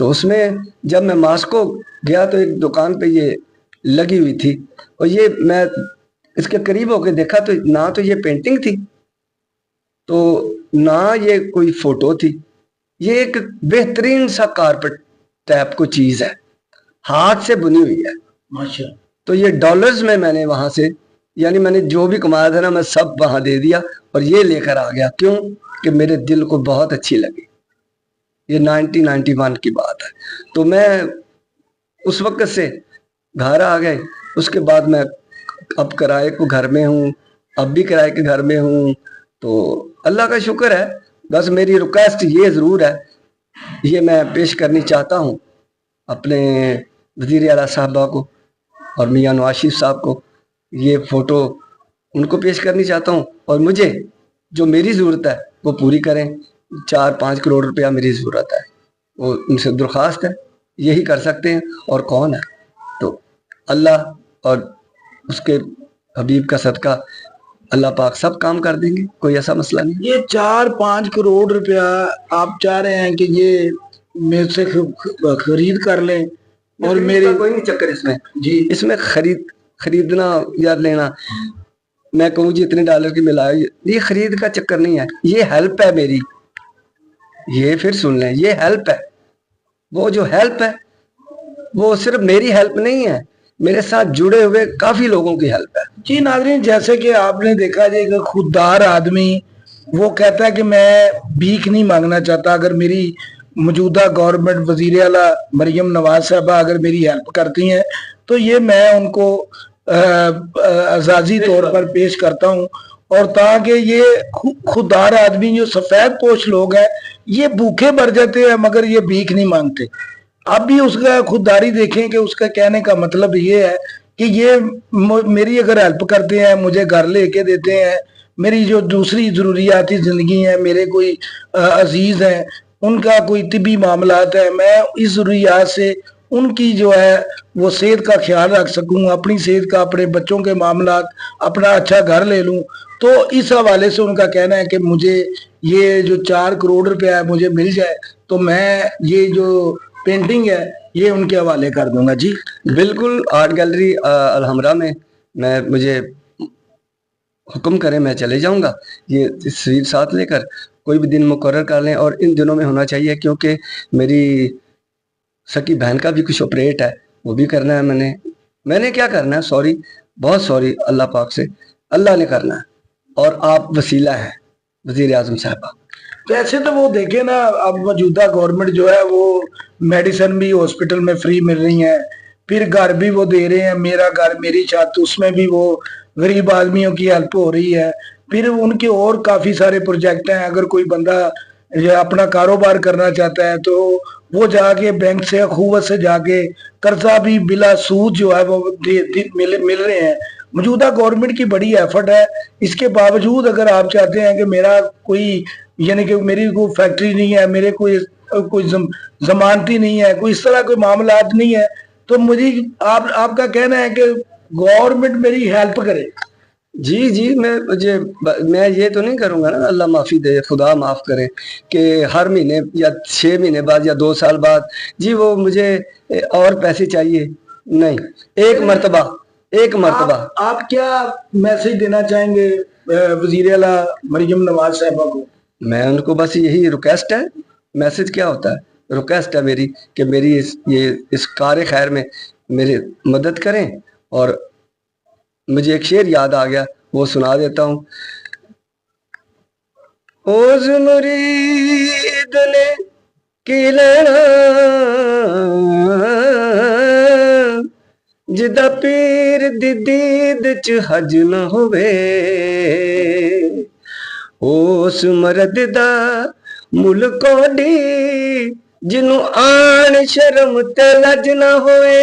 تو اس میں جب میں ماسکو گیا تو ایک دکان پہ یہ لگی ہوئی تھی، اور یہ میں اس کے قریب ہو کے دیکھا تو نہ تو یہ پینٹنگ تھی تو نہ یہ کوئی فوٹو تھی، یہ ایک بہترین سا کارپٹ ٹائپ کو چیز ہے، ہاتھ سے بنی ہوئی ہے ماشاء۔ تو یہ ڈالرز میں نے وہاں سے، یعنی میں نے جو بھی کمایا تھا نا میں سب وہاں دے دیا اور یہ لے کر آ گیا، کیوں کہ میرے دل کو بہت اچھی لگی۔ یہ 1991 کی بات ہے، تو میں اس وقت سے گھر آ گئے، اس کے بعد میں اب کرائے کو گھر میں ہوں، اب بھی کرائے کے گھر میں ہوں، تو اللہ کا شکر ہے۔ بس میری ریکویسٹ یہ ضرور ہے، یہ میں پیش کرنی چاہتا ہوں اپنے وزیر اعلیٰ صاحبہ کو اور میاں نواز شریف صاحب کو، یہ فوٹو ان کو پیش کرنی چاہتا ہوں، اور مجھے جو میری ضرورت ہے وہ پوری کریں۔ 4-5 کروڑ روپیہ میری ضرورت ہے، وہ ان سے درخواست ہے، یہی کر سکتے ہیں اور کون ہے۔ تو اللہ اور اس کے حبیب کا صدقہ اللہ پاک سب کام کر دیں گے، کوئی ایسا مسئلہ نہیں۔ یہ 4-5 کروڑ روپیہ آپ چاہ رہے ہیں کہ یہ میرے سے خرید کر لیں، اور میرے کوئی نہیں چکر اس میں جی، اس میں خریدنا یا لینا، میں کہوں جی اتنے ڈالر کی ملا، یہ خرید کا چکر نہیں ہے، یہ ہیلپ ہے میری، یہ پھر سن لیں، یہ ہیلپ ہے۔ وہ جو ہیلپ ہے وہ صرف میری ہیلپ نہیں ہے، میرے ساتھ جڑے ہوئے کافی لوگوں کی ہیلپ ہے۔ جی ناظرین، جیسے کہ آپ نے دیکھا جائے کہ خوددار آدمی وہ کہتا ہے کہ میں بھیک نہیں مانگنا چاہتا، اگر میری موجودہ گورنمنٹ وزیر اعلیٰ مریم نواز صاحبہ اگر میری ہیلپ کرتی ہیں تو یہ میں ان کو اعزازی طور پر پیش کرتا ہوں، اور تاکہ یہ خوددار آدمی جو سفید پوش لوگ ہیں یہ بھوکے مر جاتے ہیں مگر یہ بھیک نہیں مانگتے۔ اب بھی اس کا خودداری دیکھیں کہ اس کا کہنے کا مطلب یہ ہے کہ یہ میری اگر ہیلپ کرتے ہیں، مجھے گھر لے کے دیتے ہیں، میری جو دوسری ضروریاتی زندگی ہیں، میرے کوئی عزیز ہیں ان کا کوئی طبی معاملات ہے، میں اس ضروریات سے ان کی جو ہے وہ صحت کا خیال رکھ سکوں، اپنی صحت کا، اپنے بچوں کے معاملات، اپنا اچھا گھر لے لوں، تو اس حوالے سے ان کا کہنا ہے کہ مجھے یہ جو 4 کروڑ روپیہ ہے مجھے مل جائے تو میں یہ جو پینٹنگ ہے یہ ان کے حوالے کر دوں گا۔ جی بالکل، آرٹ گیلری الحمرا میں مجھے حکم کریں میں چلے جاؤں گا، یہ تصویر ساتھ لے کر کوئی بھی دن مقرر کر لیں، اور ان دنوں میں ہونا چاہیے کیونکہ میری سکی بہن کا بھی کچھ آپریٹ ہے، وہ بھی کرنا ہے۔ میں نے کیا کرنا ہے، سوری، بہت سوری، اللہ پاک سے، اللہ نے کرنا ہے، اور آپ وسیلہ ہیں وزیر اعظم صاحبہ۔ ویسے تو وہ دیکھیں نا، اب موجودہ گورنمنٹ جو ہے وہ میڈیسن بھی ہاسپٹل میں فری مل رہی ہیں، پھر گھر بھی وہ دے رہے ہیں، میرا گھر میری چھت، اس میں بھی وہ غریب آدمیوں کی ہیلپ ہو رہی ہے، پھر ان کے اور کافی سارے پروجیکٹ ہیں۔ اگر کوئی بندہ اپنا کاروبار کرنا چاہتا ہے تو وہ جا کے بینک سے اخوت سے جا کے قرضہ بھی بلا سود جو ہے وہ مل رہے ہیں۔ موجودہ گورنمنٹ کی بڑی ایفرٹ ہے، اس کے باوجود اگر آپ چاہتے ہیں کہ میرا کوئی، یعنی کہ میری کوئی فیکٹری نہیں ہے، میرے کوئی ضمانتی نہیں ہے، کوئی اس طرح کوئی معاملات نہیں ہے، تو مجھے آپ کا کہنا ہے کہ گورنمنٹ میری ہیلپ کرے۔ جی میں یہ تو نہیں کروں گا نا، اللہ معافی دے، خدا معاف کرے، کہ ہر مہینے یا 6 مہینے بعد یا 2 سال بعد جی وہ مجھے اور پیسے چاہیے، نہیں، ایک مرتبہ آپ کیا میسج دینا چاہیں گے وزیر اعلیٰ مریم نواز صاحبہ کو؟ میں ان کو بس یہی ریکویسٹ ہے، میسج کیا ہوتا ہے، ریکویسٹ ہے میری کہ میری اس کار خیر میں میری مدد کریں، اور مجھے ایک شعر یاد آ گیا، وہ سنا دیتا ہوں۔ اوز مرید نے کی لینا جدا پیر دی دید چ حج نہ ہوئے، اس مرد دا ملک کوڈی جنوں آن شرم تے لج نہ ہوئے،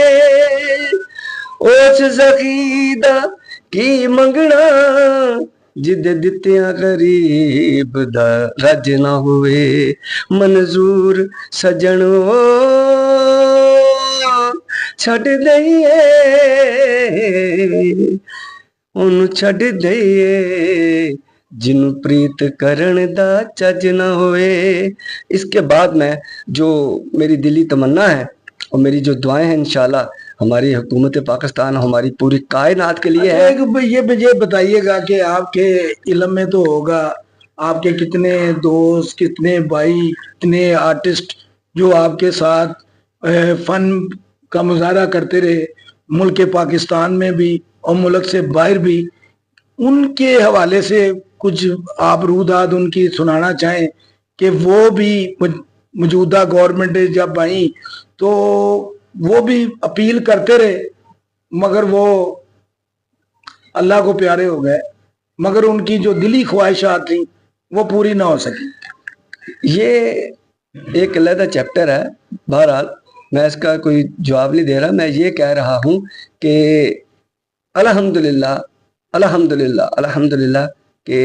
اس زخی دا کی منگنا جدے دتیاں غریب دا رج نہ ہوئے، منظور سجنو چھڈ دئیے انہوں چھڈ دئیے جن پریت کرن دا چج نہ ہوئے. اس کے بعد میں جو میری دلی تمنا ہے اور میری جو دعائیں ہیں انشاءاللہ ہماری حکومت پاکستان، ہماری پوری کائنات کے لیے ہے. یہ مجھے بتائیے گا کہ آپ کے علم میں تو ہوگا آپ کے کتنے دوست، کتنے بھائی، کتنے آرٹسٹ جو آپ کے ساتھ فن کا مظاہرہ کرتے رہے ملک پاکستان میں بھی اور ملک سے باہر بھی، ان کے حوالے سے کچھ آپ روداد ان کی سنانا چاہیں کہ وہ بھی موجودہ گورنمنٹ جب آئیں تو وہ بھی اپیل کرتے رہے مگر وہ اللہ کو پیارے ہو گئے، مگر ان کی جو دلی خواہشات تھیں وہ پوری نہ ہو سکی. یہ ایک علیحدہ چیپٹر ہے. بہرحال میں اس کا کوئی جواب نہیں دے رہا. میں یہ کہہ رہا ہوں کہ الحمدللہ الحمدللہ الحمدللہ کہ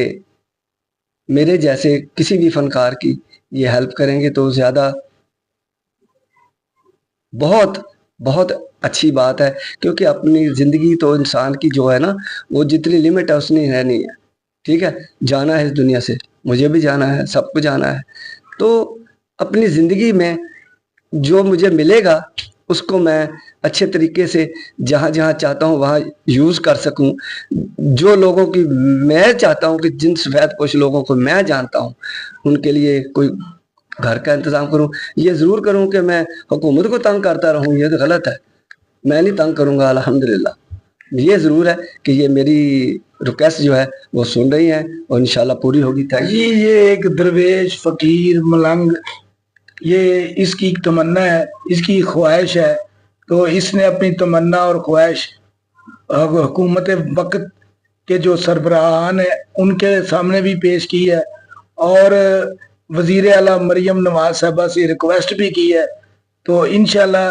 میرے جیسے کسی بھی فنکار کی یہ ہیلپ کریں گے تو زیادہ بہت بہت اچھی بات ہے. کیونکہ اپنی زندگی تو انسان کی جو ہے نا وہ جتنی لمٹ ہے اس نے رہنی ہے. ٹھیک ہے، جانا ہے اس دنیا سے، مجھے بھی جانا ہے، سب کو جانا ہے. تو اپنی زندگی میں جو مجھے ملے گا اس کو میں اچھے طریقے سے جہاں جہاں چاہتا ہوں وہاں یوز کر سکوں. جو لوگوں کی میں چاہتا ہوں کہ جن سفید پوش لوگوں کو میں جانتا ہوں ان کے لیے کوئی گھر کا انتظام کروں. یہ ضرور کروں کہ میں حکومت کو تنگ کرتا رہوں، یہ تو غلط ہے. میں نہیں تنگ کروں گا. الحمدللہ یہ ضرور ہے کہ یہ میری ریکویسٹ جو ہے وہ سن رہی ہیں اور انشاءاللہ پوری ہوگی. یہ ایک درویش فقیر ملنگ، یہ اس کی تمنا ہے، اس کی خواہش ہے، تو اس نے اپنی تمنا اور خواہش حکومت وقت کے جو سربراہان ہیں ان کے سامنے بھی پیش کی ہے اور وزیر اعلیٰ مریم نواز صاحبہ سے ریکویسٹ بھی کی ہے. تو انشاءاللہ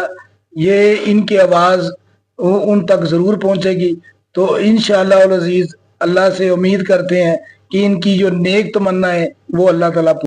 یہ ان کی آواز ان تک ضرور پہنچے گی. تو انشاءاللہ العزیز اللہ سے امید کرتے ہیں کہ ان کی جو نیک تمنا ہے وہ اللہ تعالیٰ